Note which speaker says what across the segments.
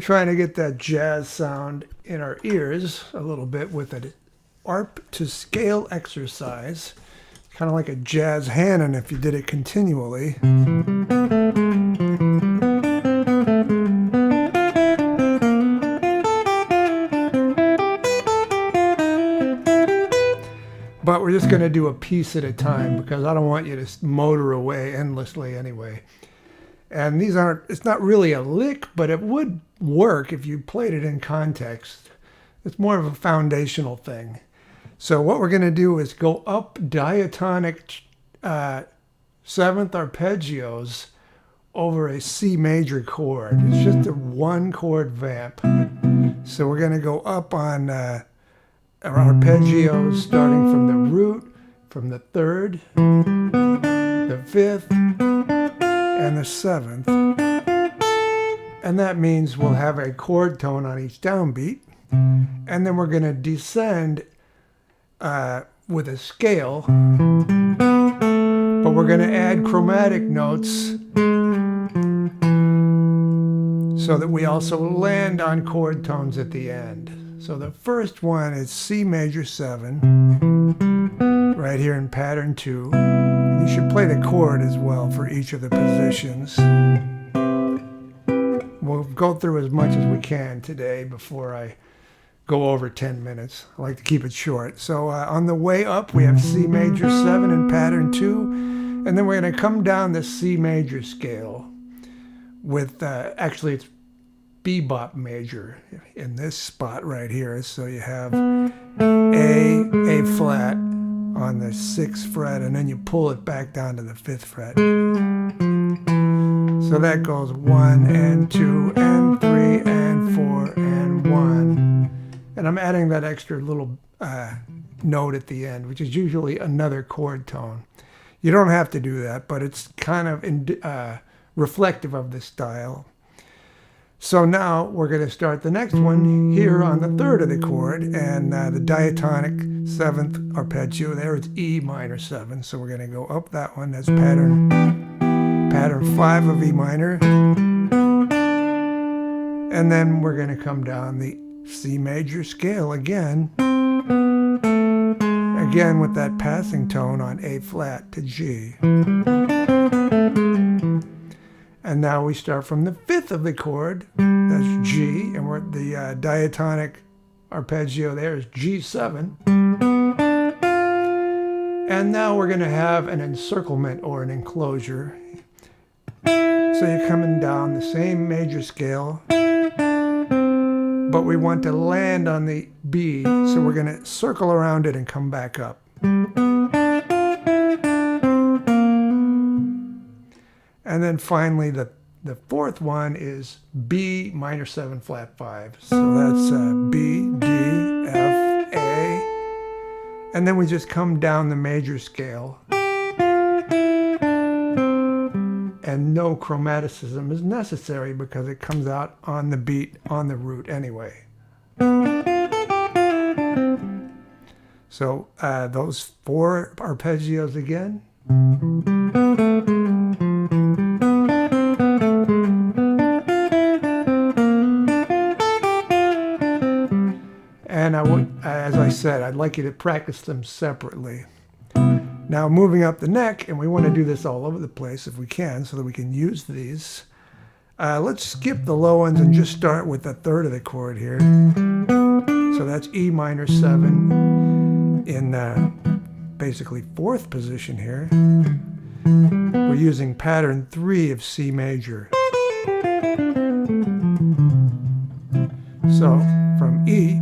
Speaker 1: trying to get that jazz sound in our ears a little bit with an arp to scale exercise. Kind of like a jazz Hanon if you did it continually. But we're just going to do a piece at a time because I don't want you to motor away endlessly anyway. And these aren't, it's not really a lick, but it would work if you played it in context. It's more of a foundational thing. So what we're going to do is go up diatonic seventh arpeggios over a C major chord. It's just a one chord vamp. So we're going to go up on arpeggios starting from the root, from the third, the fifth, and the seventh. And that means we'll have a chord tone on each downbeat. And then we're going to descend with a scale, but we're going to add chromatic notes so that we also land on chord tones at the end. So the first one is C major 7, right here in pattern 2. And you should play the chord as well for each of the positions. We'll go through as much as we can today before I go over 10 minutes. I like to keep it short. So on the way up, we have C major 7 in pattern 2. And then we're going to come down the C major scale with, actually it's bebop major in this spot right here. So you have A flat on the 6th fret, and then you pull it back down to the 5th fret. So that goes 1 and 2 and 3 and 4 and 1. And I'm adding that extra little note at the end, which is usually another chord tone. You don't have to do that, but it's kind of reflective of the style. So now we're going to start the next one here on the third of the chord, and the diatonic 7th arpeggio there is E minor 7. So we're going to go up that one. That's pattern 5 of E minor. And then we're going to come down the C major scale again with that passing tone on A flat to G. And now we start from the 5th of the chord, that's G, and we're at the diatonic arpeggio there is G7. And now we're going to have an encirclement or an enclosure. So you're coming down the same major scale, but we want to land on the B, so we're going to circle around it and come back up. And then finally, the 4th one is B minor 7 flat 5. So that's B, D, F, A. And then we just come down the major scale. And no chromaticism is necessary because it comes out on the beat, on the root anyway. So those 4 arpeggios again. And as I said, I'd like you to practice them separately. Now moving up the neck, and we want to do this all over the place if we can, so that we can use these. Let's skip the low ones and just start with the 3rd of the chord here. So that's E minor 7 in basically 4th position here. We're using pattern 3 of C major. So from E,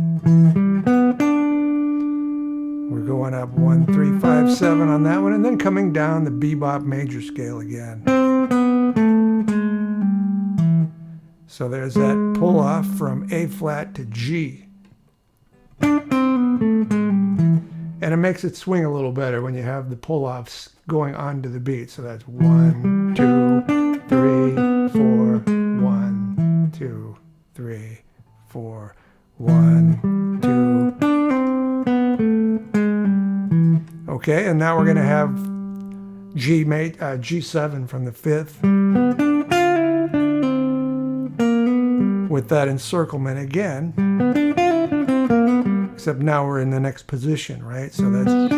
Speaker 1: we're going up 1, 3, 5, 7 on that one, and then coming down the bebop major scale again. So there's that pull off from A flat to G. And it makes it swing a little better when you have the pull offs going onto the beat. So that's 1, 2, 3, 4, 1, 2, 3, 4, 1, 2. Okay, and now we're going to have G7 from the 5th. with that encirclement again, except now we're in the next position, right? So that's a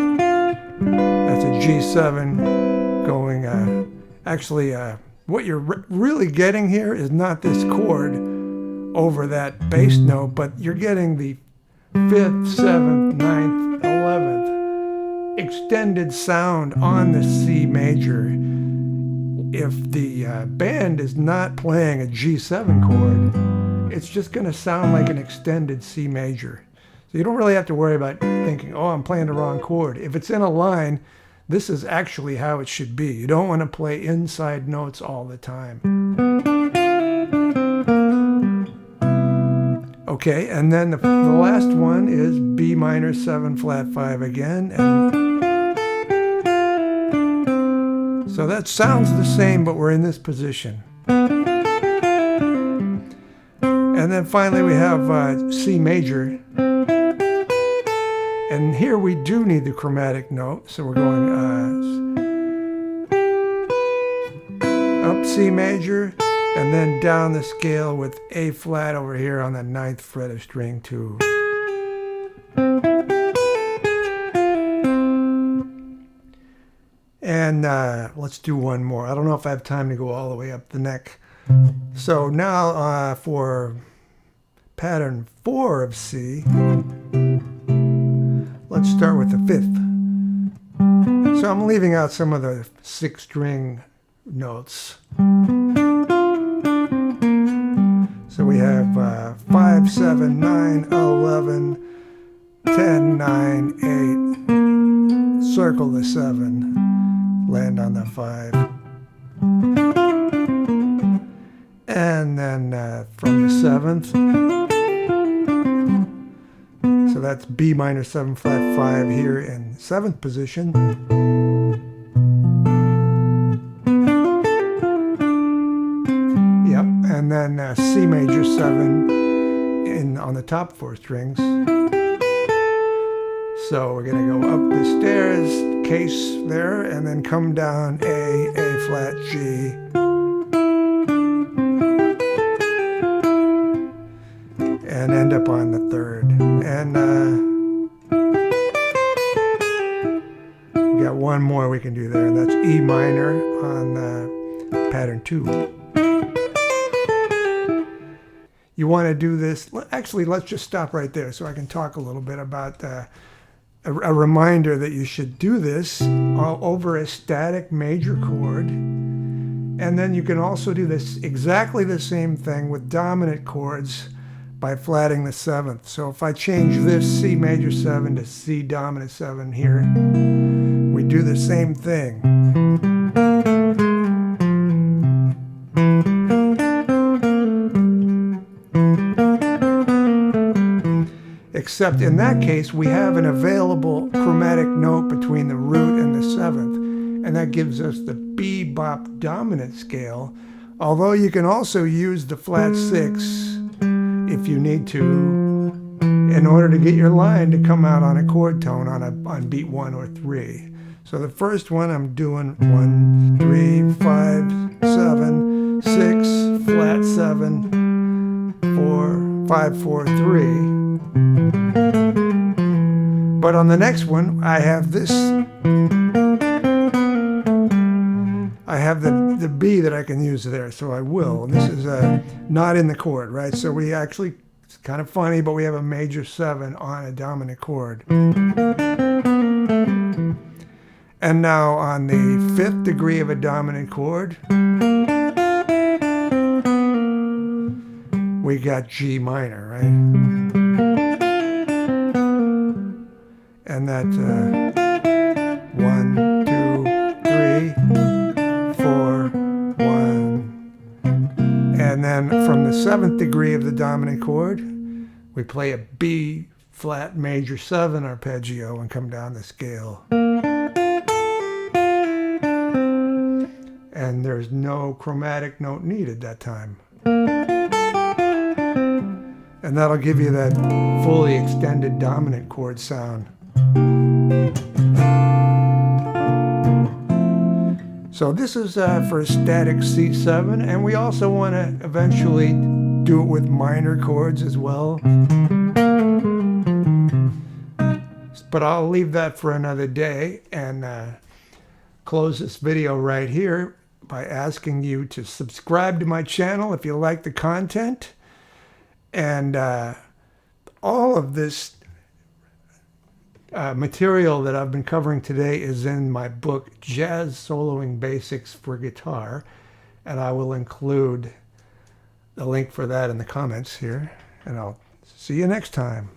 Speaker 1: G7 going, actually what you're really getting here is not this chord over that bass note, but you're getting the 5th, 7th, 9th, 11th extended sound on the C major. If the band is not playing a G7 chord, it's just going to sound like an extended C major. So you don't really have to worry about thinking, oh, I'm playing the wrong chord. If it's in a line, this is actually how it should be. You don't want to play inside notes all the time. Okay, and then the last one is B minor 7 flat 5 again. And so that sounds the same, but we're in this position. And then finally we have C major. And here we do need the chromatic note, so we're going up C major, and then down the scale with A flat over here on the 9th fret of string 2. And let's do one more. I don't know if I have time to go all the way up the neck. So now for pattern 4 of C, let's start with the 5th. So I'm leaving out some of the 6th string notes. So we have 5, 7, 9, 11, 10, 9, 8, circle the 7, land on the 5. And then from the 7th, so that's B minor 7 flat 5 here in 7th position. Yep, and then C major 7 on the top 4 strings. So we're going to go up the stairs, case there, and then come down A flat, G. And end up on the 3rd. And we got one more we can do there, and that's E minor on pattern 2. You want to do this, actually let's just stop right there so I can talk a little bit about a reminder that you should do this all over a static major chord. And then you can also do this exactly the same thing with dominant chords by flatting the 7th. So if I change this C major 7 to C dominant 7 here, we do the same thing. Except in that case, we have an available chromatic note between the root and the 7th, and that gives us the bebop dominant scale, although you can also use the flat 6 if you need to, in order to get your line to come out on a chord tone on beat 1 or 3. So the first one I'm doing 1, 3, 5, 7, 6, flat 7, 4, 5, 4, 3. But on the next one, I have this. I have the B that I can use there, so I will. And this is not in the chord, right? So we actually, it's kind of funny, but we have a major 7 on a dominant chord. And now on the 5th degree of a dominant chord, we got G minor, right? And that's 1, 2, 3, 4, 1. And then from the 7th degree of the dominant chord, we play a B flat major 7 arpeggio and come down the scale. And there's no chromatic note needed that time. And that'll give you that fully extended dominant chord sound. So this is for static C7, and we also want to eventually do it with minor chords as well. But I'll leave that for another day and close this video right here by asking you to subscribe to my channel if you like the content. And all of this material that I've been covering today is in my book, Jazz Soloing Basics for Guitar. And I will include the link for that in the comments here. And I'll see you next time.